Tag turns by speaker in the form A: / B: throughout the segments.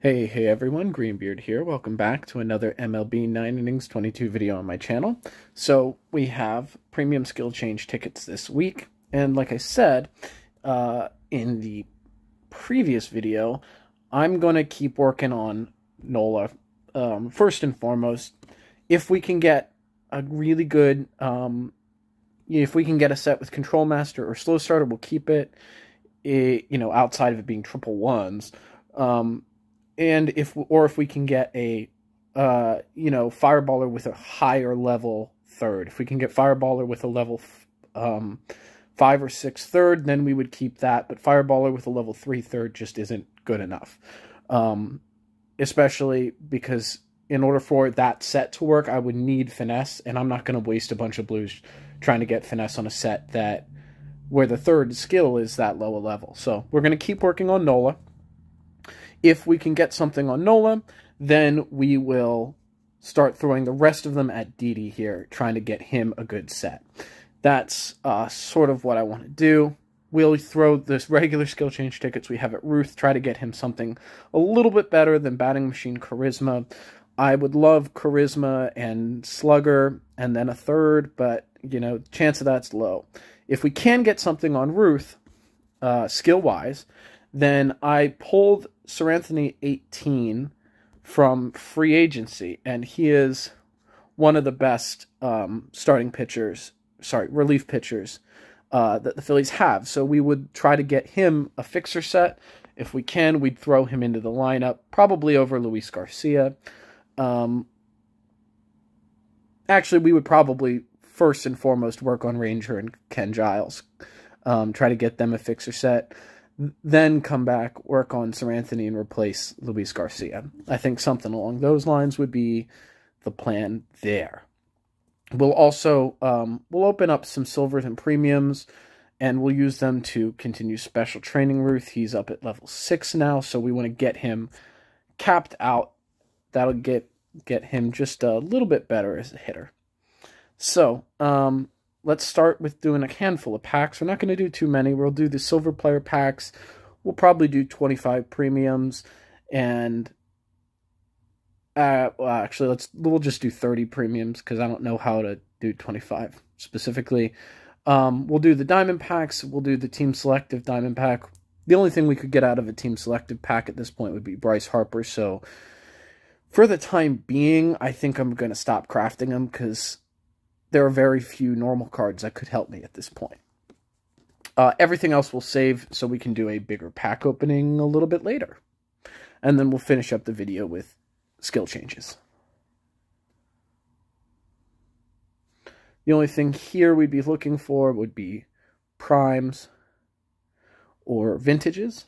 A: Hey everyone, Greenbeard here. Welcome back to another MLB 9 innings 22 video on my channel. So we have premium skill change tickets this week, and like I said in the previous video, I'm going to keep working on Nola. First and foremost, if we can get a really good, if we can get a set with Control Master or Slow Starter, we'll keep it, outside of it being triple ones. And if we can get a, Fireballer with a higher level third. If we can get Fireballer with a level 5 or 6 third, then we would keep that. But Fireballer with a level 3 third just isn't good enough. Especially because in order for that set to work, I would need Finesse, and I'm not going to waste a bunch of blues trying to get Finesse on a set where the third skill is that low a level. So we're going to keep working on Nola. If we can get something on Nola, then we will start throwing the rest of them at Didi here, trying to get him a good set. That's sort of what I want to do. We'll throw this regular skill change tickets we have at Ruth, try to get him something a little bit better than Batting Machine Charisma. I would love Charisma and Slugger and then a third, but, chance of that's low. If we can get something on Ruth, skill-wise, then I pulled Seranthony 18 from free agency, and he is one of the best relief pitchers that the Phillies have. So we would try to get him a fixer set. If we can, we'd throw him into the lineup, probably over Luis Garcia. Actually, we would probably first and foremost work on Ranger and Ken Giles, try to get them a fixer set. Then come back, work on Seranthony, and replace Luis Garcia. I think something along those lines would be the plan there. We'll also we'll open up some silvers and premiums, and we'll use them to continue special training Ruth. He's up at level 6 now, so we want to get him capped out. That'll get him just a little bit better as a hitter. So, let's start with doing a handful of packs. We're not going to do too many. We'll do the silver player packs. We'll probably do 25 premiums. And, we'll just do 30 premiums because I don't know how to do 25 specifically. We'll do the diamond packs. We'll do the team selective diamond pack. The only thing we could get out of a team selective pack at this point would be Bryce Harper. So, for the time being, I think I'm going to stop crafting them because there are very few normal cards that could help me at this point. Everything else we'll save so we can do a bigger pack opening a little bit later. And then we'll finish up the video with skill changes. The only thing here we'd be looking for would be primes or vintages.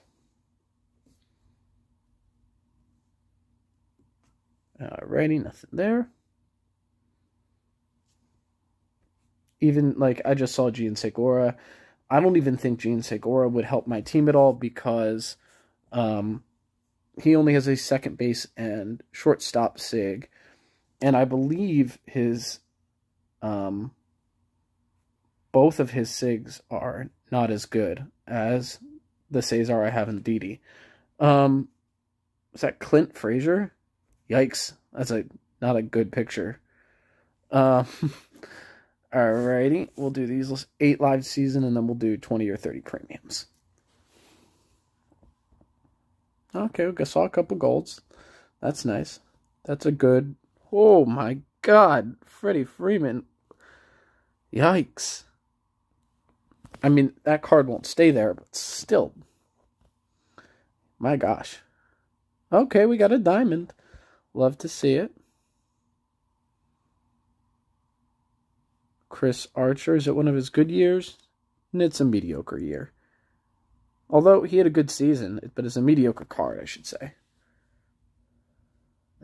A: Alrighty, nothing there. Even, I just saw Gian Segura. I don't even think Gian Segura would help my team at all because he only has a second base and shortstop sig. And I believe his both of his sigs are not as good as the Cesar I have in Didi. Is that Clint Frazier? Yikes. That's not a good picture. Alrighty, we'll do these 8 live season, and then we'll do 20 or 30 premiums. Okay, I saw a couple golds. That's nice. That's a good... Oh my god, Freddie Freeman. Yikes. I mean, that card won't stay there, but still. My gosh. Okay, we got a diamond. Love to see it. Chris Archer, is it one of his good years? And it's a mediocre year. Although he had a good season, but it's a mediocre card, I should say.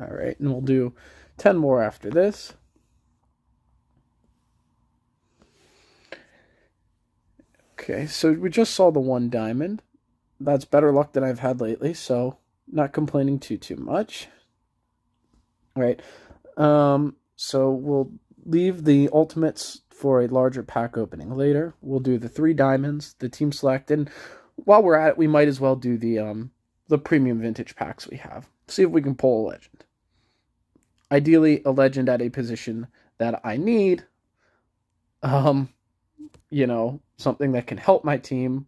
A: Alright, and we'll do 10 more after this. Okay, so we just saw the one diamond. That's better luck than I've had lately, so not complaining too much. Alright, so we'll leave the ultimates for a larger pack opening later. We'll do the 3 diamonds, the team select, and while we're at it, we might as well do the the premium vintage packs we have. See if we can pull a legend. Ideally, a legend at a position that I need. You know, something that can help my team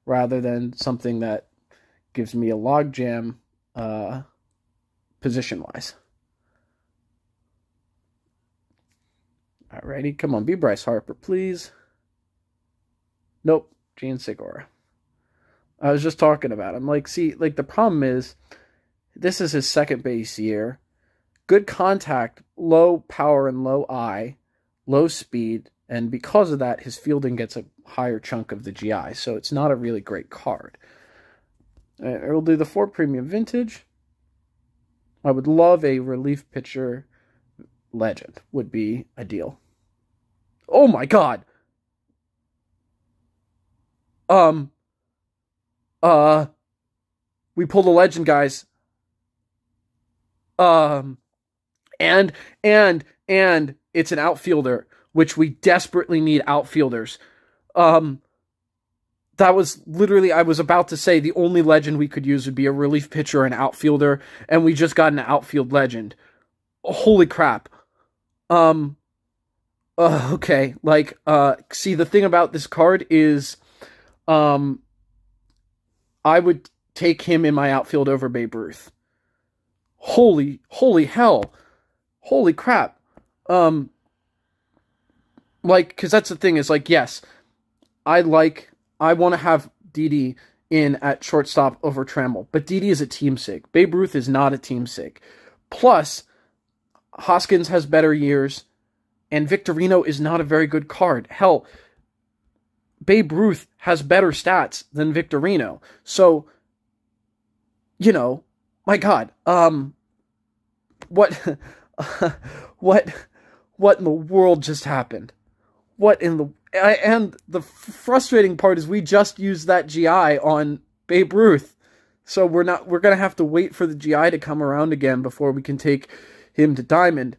A: rather than something that gives me a logjam position-wise. Alrighty, come on, be Bryce Harper, please. Nope, Gene Segura. I was just talking about him. Like, see, like, the problem is, this is his second base year. Good contact, low power and low I, low speed, and because of that, his fielding gets a higher chunk of the GI, so it's not a really great card. We'll do the 4 premium vintage. I would love a relief pitcher legend, would be ideal. Oh my god! We pulled a legend, guys. And it's an outfielder, which we desperately need outfielders. That was literally, I was about to say, the only legend we could use would be a relief pitcher or an outfielder, and we just got an outfield legend. Holy crap. Okay, like, see, the thing about this card is, I would take him in my outfield over Babe Ruth. Holy hell. Holy crap. Like, because that's the thing is, like, yes, I want to have Didi in at shortstop over Trammell, but Didi is a team sig. Babe Ruth is not a team sig. Plus, Hoskins has better years, and Victorino is not a very good card. Hell, Babe Ruth has better stats than Victorino. So, you know, my God, what in the world just happened? What in the... And the frustrating part is we just used that GI on Babe Ruth. So we're going to have to wait for the GI to come around again before we can take him to Diamond.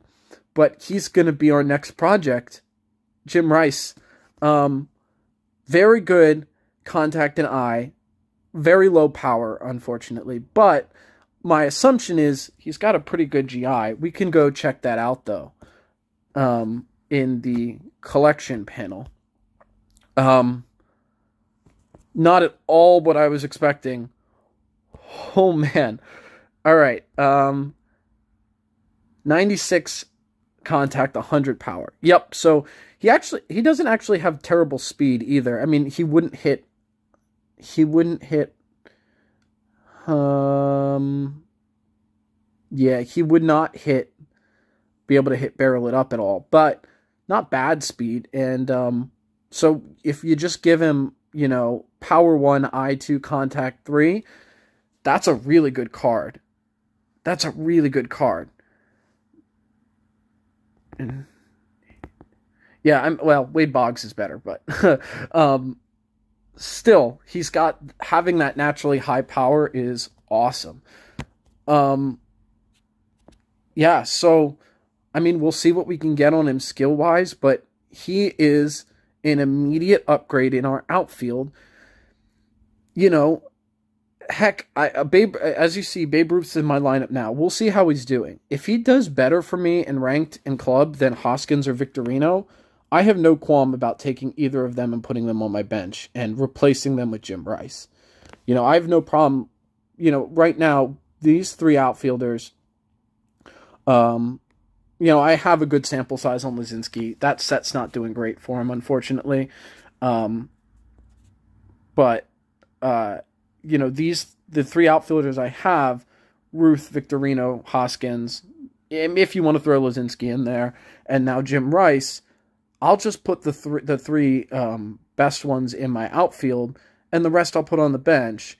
A: But he's going to be our next project. Jim Rice. Very good contact and eye. Very low power, unfortunately. But my assumption is he's got a pretty good GI. We can go check that out, though, in the collection panel. Not at all what I was expecting. Oh, man. All right. 96 contact, 100 power. Yep. So he doesn't actually have terrible speed either. I mean, he wouldn't hit, yeah, he would not be able to hit barrel it up at all, but not bad speed. And, so if you just give him, you know, power 1, I2, contact 3, that's a really good card. That's a really good card. Yeah, well, Wade Boggs is better, but still, having that naturally high power is awesome. Yeah, so, I mean, we'll see what we can get on him skill-wise, but he is an immediate upgrade in our outfield. You know, heck, as you see, Babe Ruth's in my lineup now. We'll see how he's doing. If he does better for me in ranked and club than Hoskins or Victorino, I have no qualm about taking either of them and putting them on my bench and replacing them with Jim Rice. You know, I have no problem. You know, right now, these 3 outfielders, you know, I have a good sample size on Lazinski. That set's not doing great for him, unfortunately. But, you know, the 3 outfielders I have, Ruth, Victorino, Hoskins, if you want to throw Lazinski in there, and now Jim Rice, I'll just put the three best ones in my outfield, and the rest I'll put on the bench.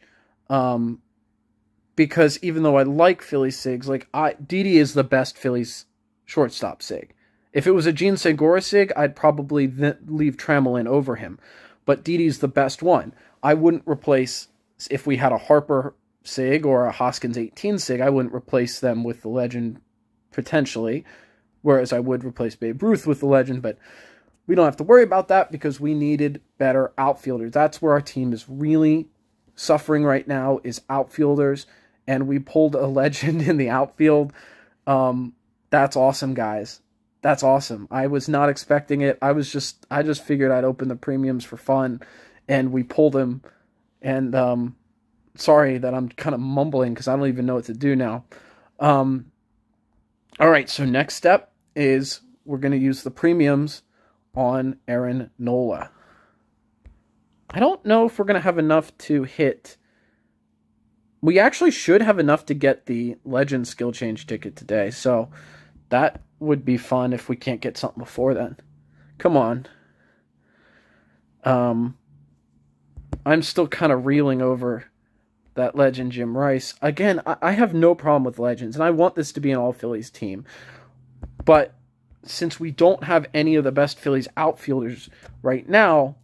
A: Because even though I like Philly Sigs, like Didi is the best Phillies shortstop sig. If it was a Gene Segura sig, I'd probably leave Trammell in over him. But Didi's the best one. I wouldn't replace, if we had a Harper sig or a Hoskins 18 sig, I wouldn't replace them with the legend potentially, whereas I would replace Babe Ruth with the legend, but we don't have to worry about that because we needed better outfielders. That's where our team is really suffering right now is outfielders, and we pulled a legend in the outfield. That's awesome, guys. That's awesome. I was not expecting it. I just figured I'd open the premiums for fun, and we pulled him. And sorry that I'm kind of mumbling because I don't even know what to do now. All right, so next step is we're going to use the premiums on Aaron Nola. I don't know if we're going to have enough to hit. We actually should have enough to get the Legend skill change ticket today, so that would be fun if we can't get something before then. Come on. I'm still kind of reeling over that Legend Jim Rice. Again, I have no problem with Legends, and I want this to be an all-Phillies team. But since we don't have any of the best Phillies outfielders right now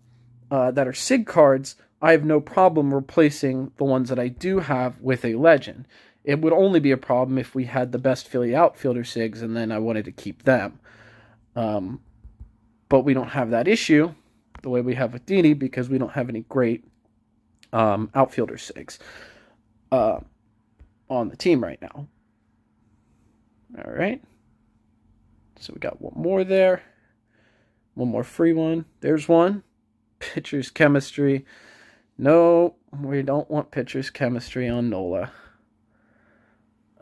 A: that are SIG cards, I have no problem replacing the ones that I do have with a Legend. It would only be a problem if we had the best Philly outfielder SIGs, and then I wanted to keep them. But we don't have that issue the way we have with Dini because we don't have any great outfielder SIGs on the team right now. All right. So we got one more there. One more free one. There's one. Pitcher's chemistry. No, we don't want pitcher's chemistry on Nola.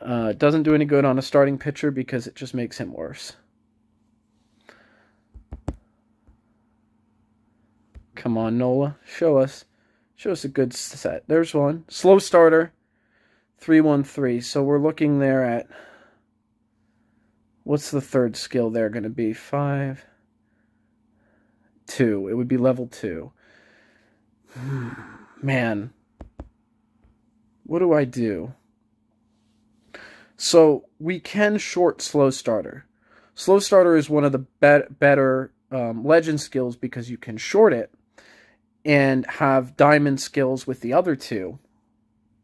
A: It doesn't do any good on a starting pitcher because it just makes him worse. Come on, Nola. Show us a good set. There's one. Slow starter. 3-1-3. So we're looking there at... What's the third skill there going to be? 5... 2. It would be level 2. Man. What do I do? So we can short slow starter. Slow starter is one of the better legend skills because you can short it and have diamond skills with the other two.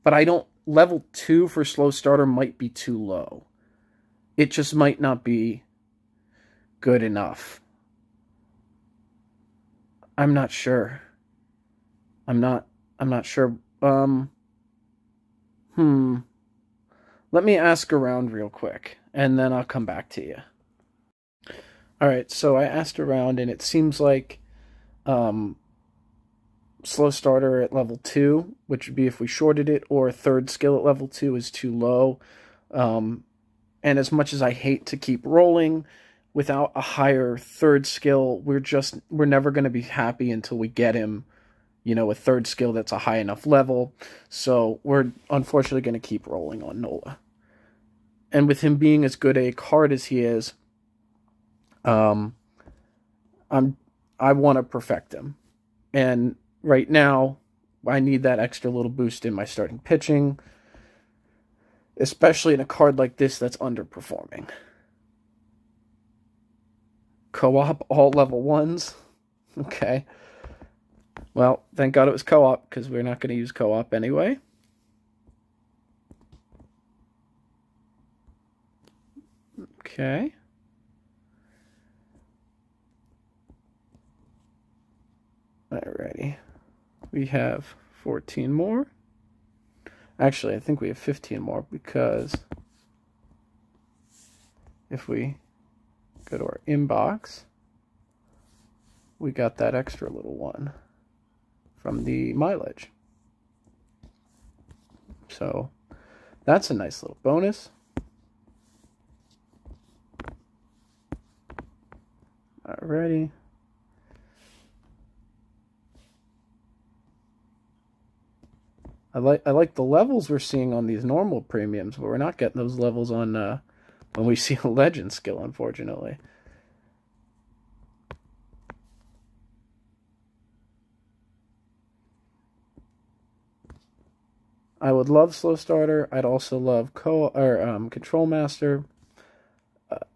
A: But I don't... Level 2 for slow starter might be too low. It just might not be good enough. I'm not sure. I'm not sure. Let me ask around real quick, and then I'll come back to you. Alright, so I asked around, and it seems like slow starter at level 2, which would be if we shorted it, or third skill at level 2 is too low. And as much as I hate to keep rolling without a higher third skill, we're never going to be happy until we get him, a third skill that's a high enough level. So we're unfortunately going to keep rolling on Nola. And with him being as good a card as he is, I want to perfect him. And right now, I need that extra little boost in my starting pitching, especially in a card like this that's underperforming. Co-op, all level 1s. Okay. Well, thank God it was co-op, because we're not going to use co-op anyway. Okay. Alrighty. We have 14 more. Actually, I think we have 15 more, because if we go to our inbox, we got that extra little one from the mileage. So that's a nice little bonus. Alrighty. I like the levels we're seeing on these normal premiums, but we're not getting those levels on when we see a legend skill, unfortunately. I would love slow starter. I'd also love control master.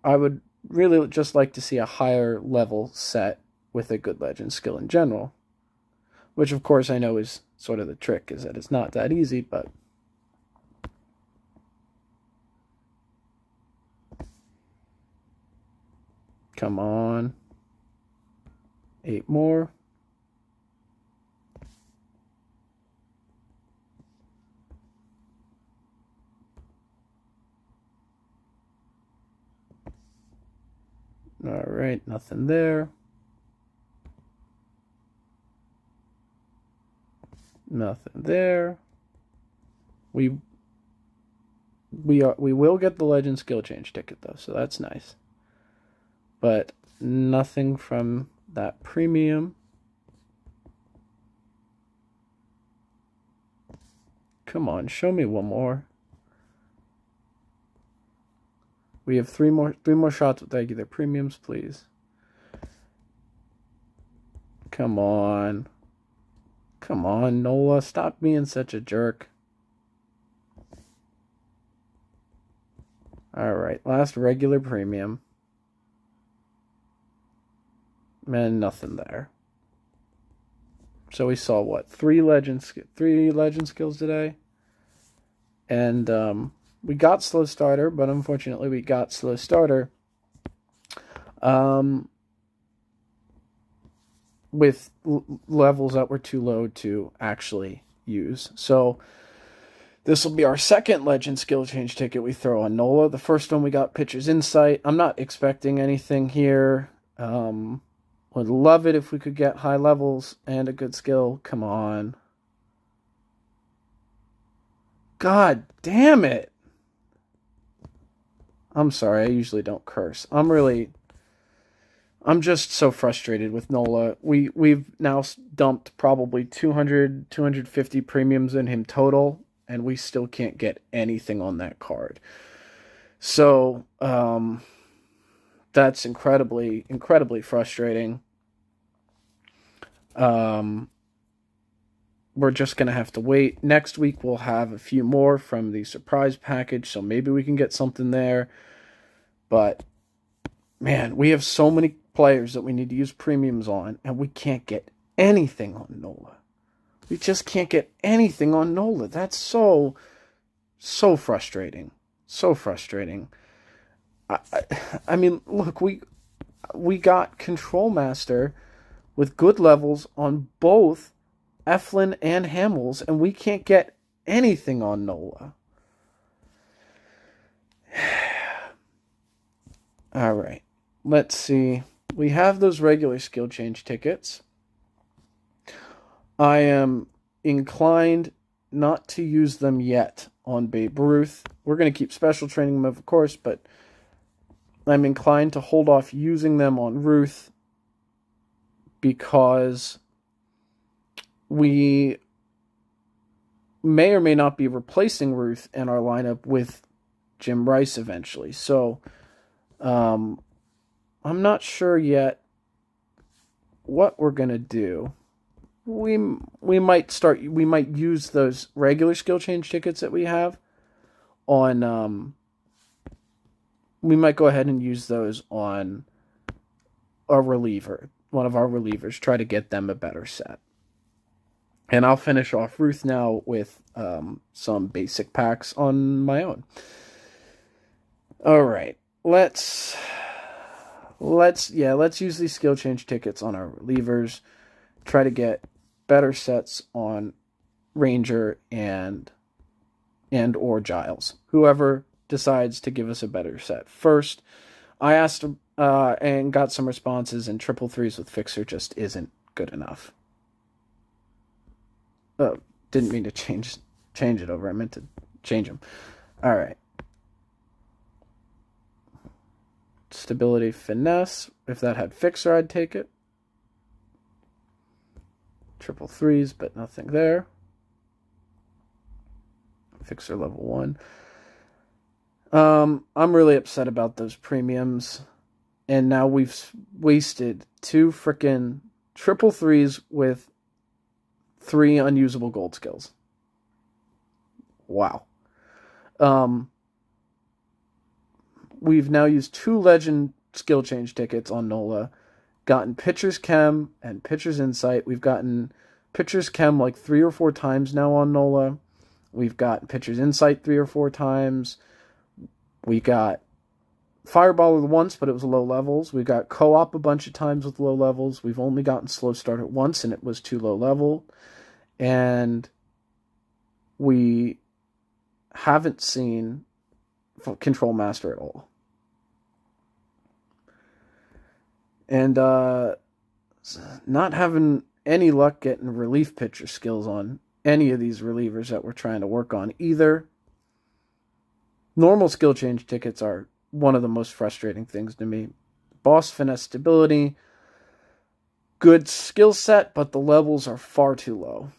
A: I would really just like to see a higher level set with a good legend skill in general, which of course I know is sort of the trick, is that it's not that easy, but come on. 8 more. All right, nothing there. Nothing there. We will get the Legend skill change ticket though, so that's nice. But nothing from that premium. Come on, show me one more. We have three more shots with regular premiums, please. Come on. Come on, Nola, stop being such a jerk. Alright, last regular premium. And nothing there. So we saw what? Three legend skills today. And we got slow starter, but unfortunately we got slow starter with levels that were too low to actually use. So this will be our second legend skill change ticket we throw on Nola. The first one we got Pitcher's Insight. I'm not expecting anything here. Would love it if we could get high levels and a good skill. Come on. God damn it. I'm sorry, I usually don't curse. I'm just so frustrated with Nola. We've now dumped probably 200, 250 premiums in him total, and we still can't get anything on that card. So, that's incredibly, incredibly frustrating. We're just going to have to wait. Next week we'll have a few more from the surprise package, so maybe we can get something there. But, man, we have so many players that we need to use premiums on, and we can't get anything on Nola. We just can't get anything on Nola. That's so frustrating. So frustrating. I mean, look, we got Control Master with good levels on both Eflin and Hamels, and we can't get anything on Nola. All right, let's see. We have those regular skill change tickets. I am inclined not to use them yet on Babe Ruth. We're going to keep special training them, of course, but I'm inclined to hold off using them on Ruth because we may or may not be replacing Ruth in our lineup with Jim Rice eventually. So, I'm not sure yet what we're going to do. We might use those regular skill change tickets that we have on, we might go ahead and use those on a reliever, one of our relievers, try to get them a better set. And I'll finish off Ruth now with some basic packs on my own. All right, let's use these skill change tickets on our relievers. Try to get better sets on Ranger and or Giles. Whoever decides to give us a better set first. I asked and got some responses, and triple threes with Fixer just isn't good enough. Oh, didn't mean to change it over. I meant to change them. All right. Stability, finesse. If that had Fixer, I'd take it. Triple threes, but nothing there. Fixer level 1. I'm really upset about those premiums. And now we've wasted 2 frickin' triple threes with 3 unusable gold skills. Wow. We've now used 2 legend skill change tickets on Nola, gotten Pitcher's Chem and Pitcher's Insight. We've gotten Pitcher's Chem like 3 or 4 times now on Nola. We've got Pitcher's Insight 3 or 4 times. We got Fireballer once, but it was low levels. We got Co-op a bunch of times with low levels. We've only gotten Slow Starter once, and it was too low level. And we haven't seen Control Master at all. And not having any luck getting relief pitcher skills on any of these relievers that we're trying to work on either. Normal skill change tickets are one of the most frustrating things to me. Boss finesse stability, good skill set, but the levels are far too low.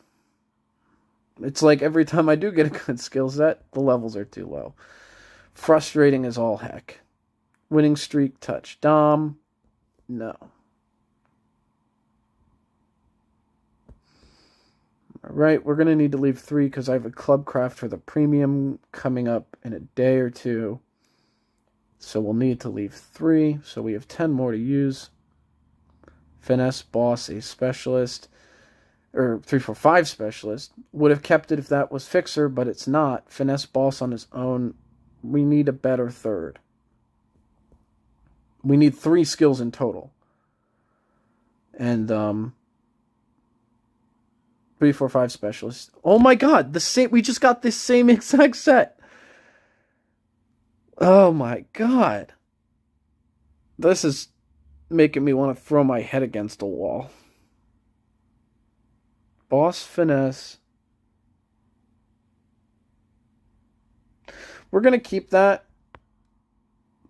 A: It's like every time I do get a good skill set, the levels are too low. Frustrating as all heck. Winning streak, touch, dom, no. Alright, we're going to need to leave 3 because I have a club craft for the premium coming up in a day or two. So we'll need to leave 3. So we have 10 more to use. Finesse, boss, a specialist. Or 3, 4, 5 specialist. Would have kept it if that was fixer, but it's not. Finesse, boss on his own. We need a better third. We need 3 skills in total. And, 3, 4, 5 specialists. Oh my god, the same. We just got this same exact set. Oh my god. This is making me want to throw my head against a wall. Boss finesse. We're going to keep that.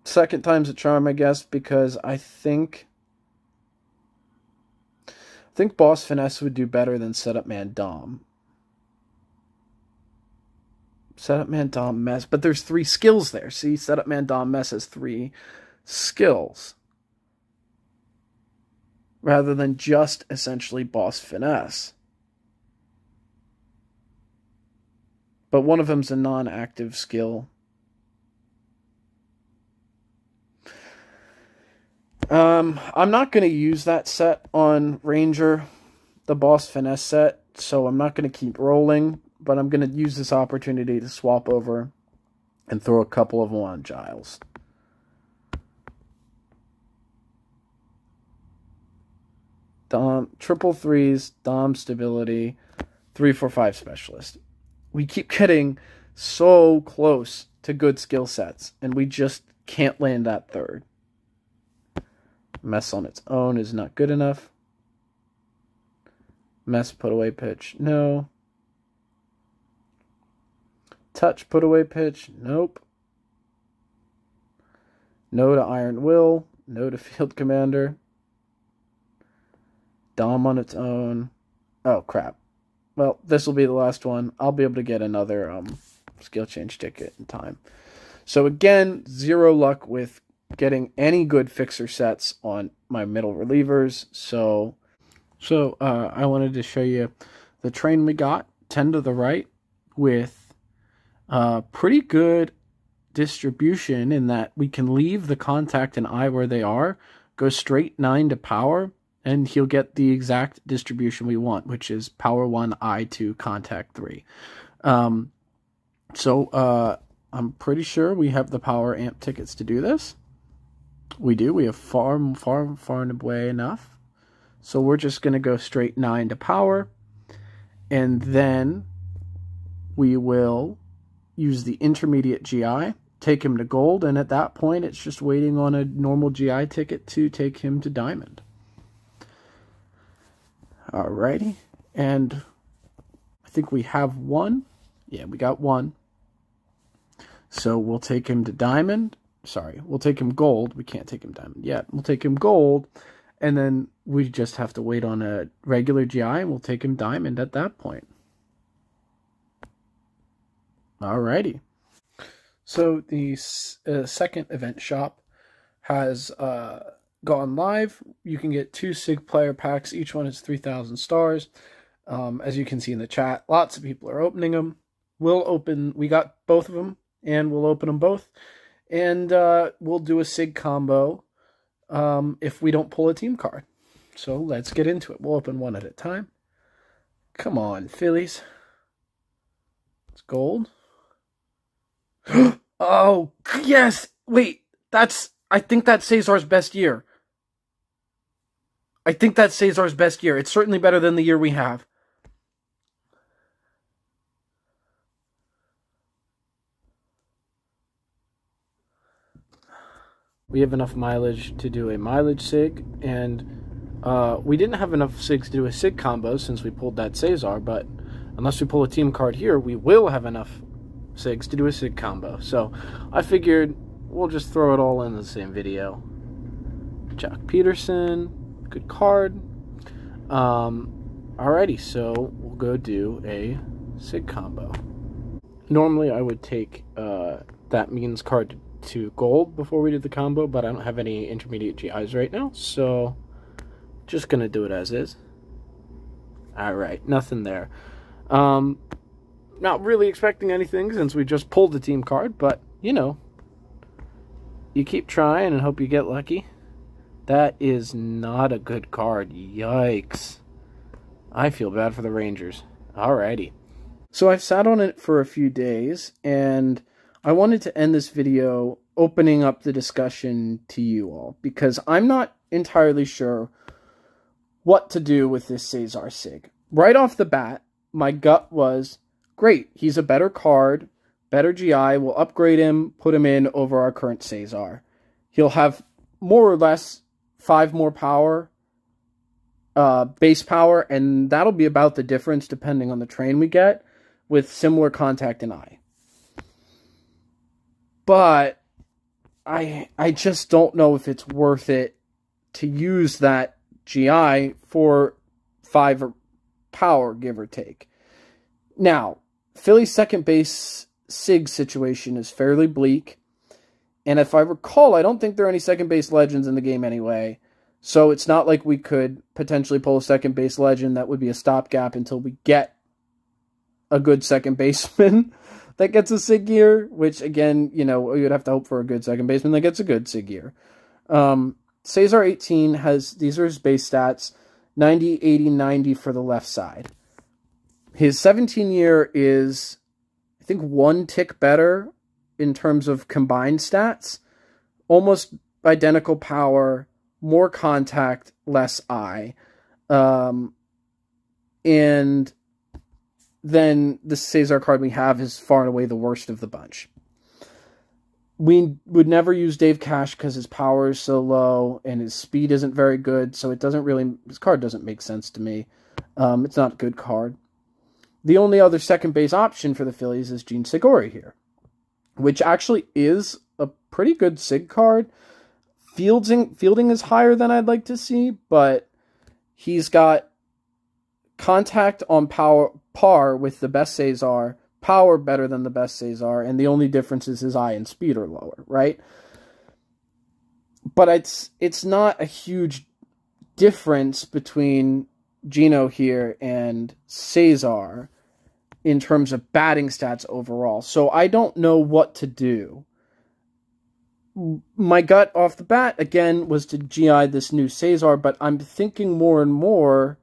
A: Second time's a charm, I guess, because I think boss finesse would do better than setup man dom. Setup man dom mess, but there's 3 skills there. See, setup man dom mess has 3 skills rather than just essentially boss finesse. But one of them's a non-active skill. I'm not going to use that set on Ranger, the boss finesse set, so I'm not going to keep rolling, but I'm going to use this opportunity to swap over and throw a couple of them on Giles. Dom, triple 3s, Dom stability, 3, 4, 5 specialist. We keep getting so close to good skill sets, and we just can't land that third. Mess on its own is not good enough. Mess put away pitch, no. Touch put away pitch, nope. No to Iron Will, no to Field Commander. Dom on its own. Oh, crap. Well, this will be the last one. I'll be able to get another skill change ticket in time. So again, 0 luck with getting any good fixer sets on my middle relievers. So I wanted to show you the train we got, 10 to the right, with pretty good distribution in that we can leave the contact and eye where they are, go straight 9 to power, and he'll get the exact distribution we want, which is power 1, eye 2, contact 3. So I'm pretty sure we have the power amp tickets to do this. We do. We have far and away enough. So we're just going to go straight 9 to power. And then we will use the intermediate GI, take him to gold, and at that point it's just waiting on a normal GI ticket to take him to diamond. Alrighty. And I think we have one. Yeah, we got one. So we'll take him to diamond. Sorry, we'll take him gold. We can't take him diamond yet. We'll take him gold, and then we just have to wait on a regular GI, and we'll take him diamond at that point. Alrighty. So the second event shop has gone live. You can get 2 SIG player packs. Each one is 3,000 stars. As you can see in the chat, lots of people are opening them. We got both of them, and we'll open them both. And we'll do a SIG combo if we don't pull a team card. So let's get into it. We'll open one at a time. Come on, Phillies. It's gold. Oh, yes! Wait, I think that's Cesar's best year. I think that's Cesar's best year. It's certainly better than the year we have. we have enough mileage to do a mileage SIG, and we didn't have enough SIGs to do a SIG combo since we pulled that Cesar, but unless we pull a team card here, we will have enough SIGs to do a SIG combo. So I figured we'll just throw it all in the same video. Jack Peterson, good card. Alrighty, so we'll go do a SIG combo. Normally I would take that means card to gold before we did the combo, but I don't have any intermediate GIs right now, so just gonna do it as is. Alright, nothing there. Not really expecting anything since we just pulled the team card, but you know, you keep trying and hope you get lucky. That is not a good card. Yikes. I feel bad for the Rangers. Alrighty. So I've sat on it for a few days, and I wanted to end this video opening up the discussion to you all, because I'm not entirely sure what to do with this Cesar SIG. Right off the bat, my gut was, great, he's a better card, better GI, we'll upgrade him, put him in over our current Cesar. He'll have more or less 5 more power, base power, and that'll be about the difference depending on the train we get, with similar contact and eye. But I just don't know if it's worth it to use that GI for 5 power, give or take. Now, Philly's second base SIG situation is fairly bleak, and if I recall, I don't think there are any second base legends in the game anyway, so it's not like we could potentially pull a second base legend that would be a stopgap until we get a good second baseman that gets a SIG gear, which again, you know, we would have to hope for a good second baseman that gets a good SIG gear. Cesar 18 has, these are his base stats, 90, 80, 90 for the left side. His 17 year is, I think, 1 tick better in terms of combined stats. Almost identical power, more contact, less eye. And then the Cesar card we have is far and away the worst of the bunch. We would never use Dave Cash because his power is so low and his speed isn't very good, so it doesn't really, his card doesn't make sense to me. It's not a good card. The only other second base option for the Phillies is Gene Segura here, which actually is a pretty good SIG card. Fielding is higher than I'd like to see, but he's got contact on par with the best Cesar, power better than the best Cesar, and the only difference is his eye and speed are lower, right? But it's not a huge difference between Gino here and Cesar in terms of batting stats overall. So I don't know what to do. My gut off the bat, again, was to GI this new Cesar, but I'm thinking more and more,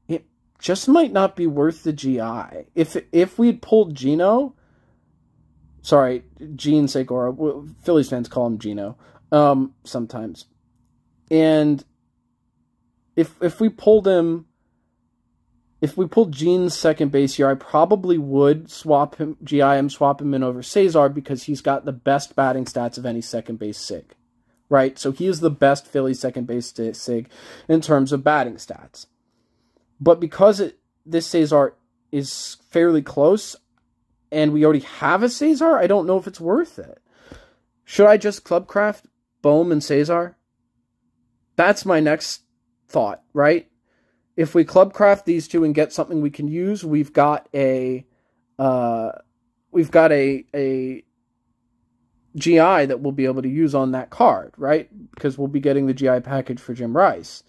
A: it just might not be worth the GI. If we'd pulled Gino, sorry, Gene Segura, Phillies fans call him Gino, sometimes. And if we pulled him, if we pulled Gene's second base here, I probably would swap him in over Cesar because he's got the best batting stats of any second base SIG, right? So he is the best Philly second base SIG in terms of batting stats. But because this Cesar is fairly close and we already have a Cesar, I don't know if it's worth it. Should I just Clubcraft Bohm and Cesar? That's my next thought, right? If we Clubcraft these two and get something we can use, we've got a GI that we'll be able to use on that card, right? Because we'll be getting the GI package for Jim Rice.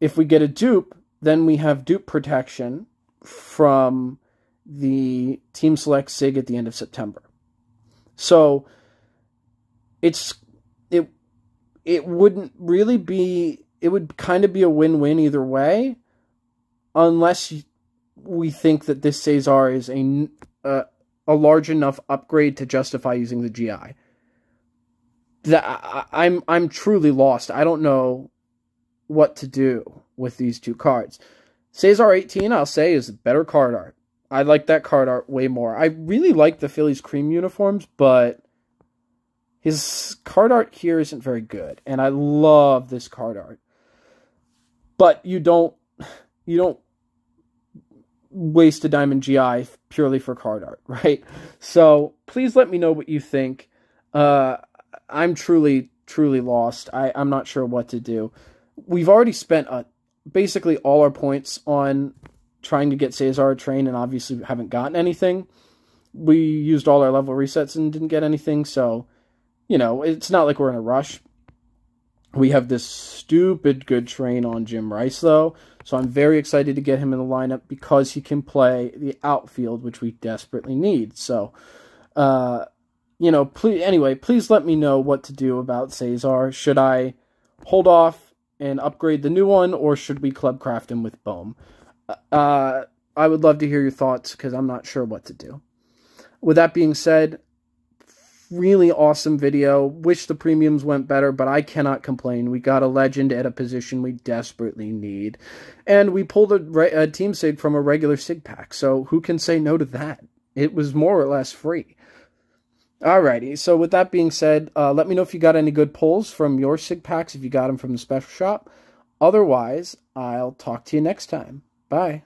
A: If we get a dupe, then we have dupe protection from the Team Select SIG at the end of September. So it wouldn't really be, it would kind of be a win-win either way, unless we think that this Cesar is a large enough upgrade to justify using the GI. I'm truly lost. I don't know what to do with these two cards. Cesar 18, I'll say, is better card art. I like that card art way more. I really like the Phillies cream uniforms, but his card art here isn't very good, and I love this card art. But you don't waste a Diamond GI purely for card art, right? So please let me know what you think. I'm truly lost. I'm not sure what to do. We've already spent basically all our points on trying to get Cesar trained, and obviously haven't gotten anything. We used all our level resets and didn't get anything, so, you know, it's not like we're in a rush. We have this stupid good train on Jim Rice, though, so I'm very excited to get him in the lineup because he can play the outfield, which we desperately need. So, you know, please let me know what to do about Cesar. Should I hold off and upgrade the new one, or should we club craft him with Bohm? I would love to hear your thoughts, because I'm not sure what to do. With that being said, really awesome video. Wish the premiums went better, but I cannot complain. We got a legend at a position we desperately need. And we pulled a team sig from a regular sig pack, so who can say no to that? It was more or less free. Alrighty, so with that being said, let me know if you got any good pulls from your sig packs, if you got them from the special shop. Otherwise, I'll talk to you next time. Bye.